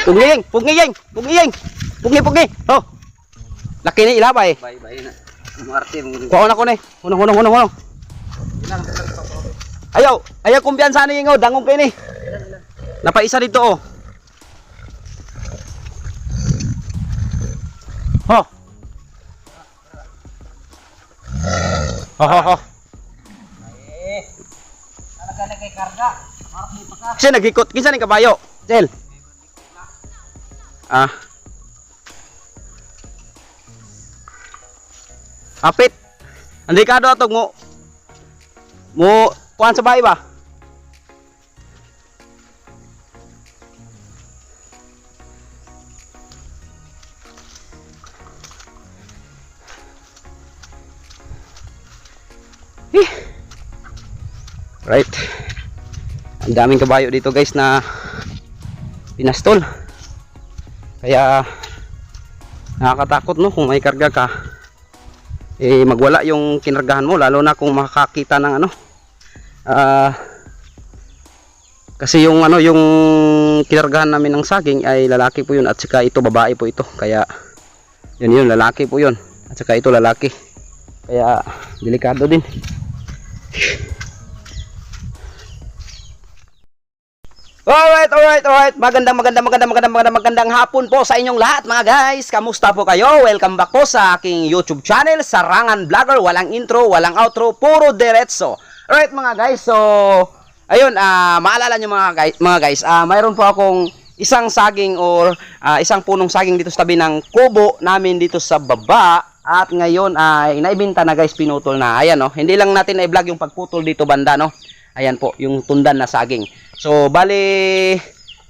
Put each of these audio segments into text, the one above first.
Puging, puging, puging. Pugi. Oh. Laki ni ilabay. Bay na. Umarte mo. Kuha na ko ni. Hunong. Ayaw kumpiyansa ni ingo, dangog kay ni. Napaisa dito oh. Oh. Oh. Talaga kay karga. Marap mo pa ka. Kasi nagikot. Kinsa ni kabayo? Jel. Apit. Andi ka do atog mo kuan sa bahay ba? Right. Ang daming kabayo dito guys na pinastol. Kaya nakakatakot no kung may karga ka. Magwala yung kinargahan mo lalo na kung makakita ng ano. Kasi yung kinargahan namin ng saging ay lalaki po yun at saka ito babae po ito. Kaya yun lalaki po yun. At saka ito lalaki. Kaya delikado din. Alright. Magandang hapon po sa inyong lahat mga guys. Kamusta po kayo? Welcome back po sa aking YouTube channel, Sarangan Vlogger. Walang intro, walang outro, puro diretso. Alright mga guys, so ayun, maalala nyo mga guys, mayroon po akong isang saging or isang punong saging dito sa tabi ng kubo namin dito sa baba. At ngayon ay naibinta na guys, pinutol na. Ayan no, hindi lang natin na-vlog yung pagputol dito banda no. Ayan po, yung tundan na saging. So, bali,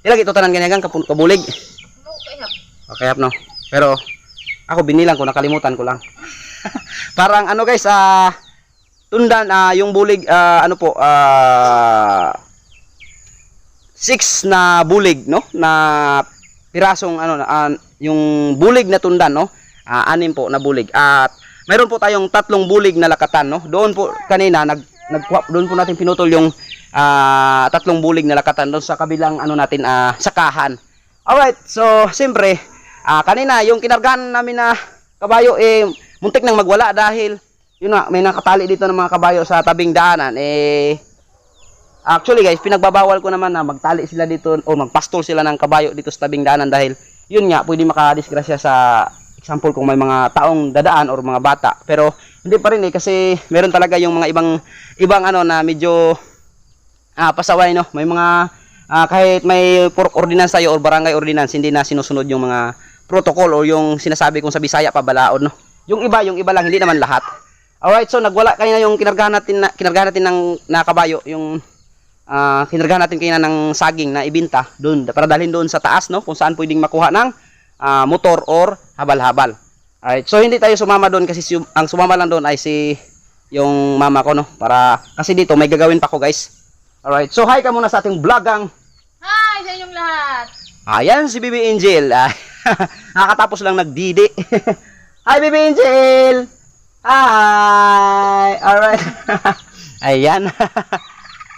ilag ito tanan ganyan kabulig. Okay, no. Pero, ako binilang ko, nakalimutan ko lang. Parang ano guys, tundan, yung bulig, 6 na bulig, no? Na pirasong, yung bulig na tundan, no? 6 po na bulig. At, mayroon po tayong 3 bulig na lakatan, no? Doon po, kanina, doon po natin pinutol yung 3 bulig na lakatan doon sa kabilang natin sakahan. Alright, so siyempre kanina yung kinargahan namin na kabayo muntik nang magwala dahil yun nga may nakatali dito ng mga kabayo sa tabing daanan. Actually guys, pinagbabawal ko naman na magtali sila dito o magpastol sila ng kabayo dito sa tabing daanan dahil yun nga pwede makadisgrasya sa example kung may mga taong dadaan or mga bata. Pero hindi pa rin kasi meron talaga yung mga ibang na medyo pasaway no. May mga kahit may ordinance tayo or barangay ordinance, hindi na sinusunod yung mga protocol o yung sinasabi kong sa Bisaya pabalaod no. Yung iba lang, hindi naman lahat. Alright, so nagwala kanina yung kinargahan natin ng kabayo, yung kinargahan natin kanina ng saging na ibinta doon para dalhin doon sa taas no, kung saan pwedeng makuha ng motor or habal-habal. Alright, so hindi tayo sumama doon kasi ang sumama lang doon ay yung mama ko no, para kasi dito may gagawin pa ko guys. Alright, so hi ka muna sa ating vlogang. Hi sa inyong lahat. Ayan si Bibi Angel. Nakakatapos lang nagdidi. Hi Bibi Angel. Hi. Alright. Ayan.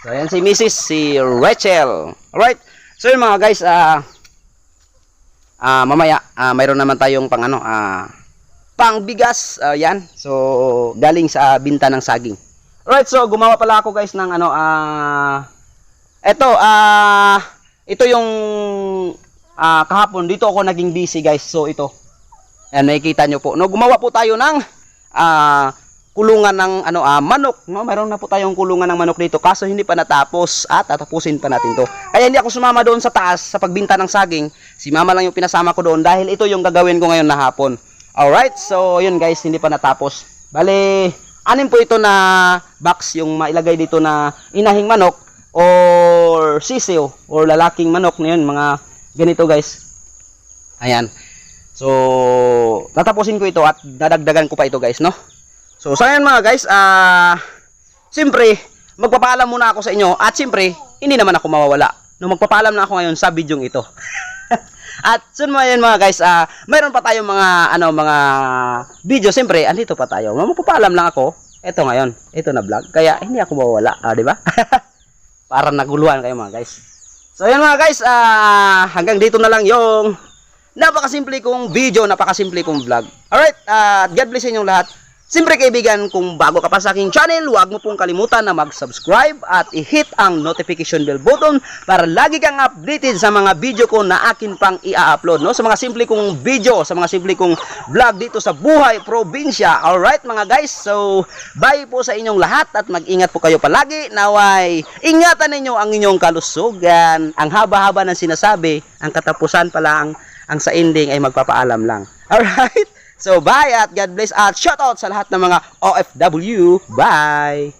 So ayan si Mrs. si Rachel. Alright. So yun mga guys, mamaya mayroon naman tayong pangbigas, yan. So galing sa binta ng saging. Alright, so gumawa pala ako guys ng ito yung kahapon dito ako naging busy guys. So ito. Ayan, nakikita nyo po. No, gumawa po tayo ng kulungan ng manok, no? Mayroon na po tayong kulungan ng manok dito kaso hindi pa natapos at tatapusin pa natin to. Kaya hindi ako sumama doon sa taas sa pagbinta ng saging. Si mama lang yung pinasama ko doon dahil ito yung gagawin ko ngayon na hapon. Alright, so yun guys, hindi pa natapos. Bale, 6 po ito na box yung mailagay dito na inahing manok or sisiw or lalaking manok na yun, mga ganito guys. Ayan. So, tatapusin ko ito at dadagdagan ko pa ito guys, no? So, ayan mga guys, siyempre, magpapaalam muna ako sa inyo at siyempre, hindi naman ako mawawala. No, magpapaalam na ako ngayon sa bidyong ito. At soon mo yan mga guys, mayroon pa tayong mga video. Siyempre, andito pa tayo. Magpapaalam lang ako. Ito ngayon, ito na vlog. Kaya hindi ako mawawala, di ba? Para naguluhan kayo mga guys. So ayan mga guys, hanggang dito na lang yung napakasimple kong video, napakasimple kong vlog. Alright, God bless sa inyong lahat. Siyempre kaibigan, kung bago ka pa sa aking channel, huwag mo pong kalimutan na mag-subscribe at i-hit ang notification bell button para lagi kang updated sa mga video ko na akin pang i-upload, no? Sa mga simple kong video, sa mga simple kong vlog dito sa buhay probinsya. Alright mga guys, so bye po sa inyong lahat at mag-ingat po kayo palagi. Naway, ingatan ninyo ang inyong kalusugan. Ang haba-haba ng sinasabi, ang katapusan pa lang, ang sa ending ay magpapaalam lang. Alright? So, bye at God bless at shoutout sa lahat ng mga OFW. Bye!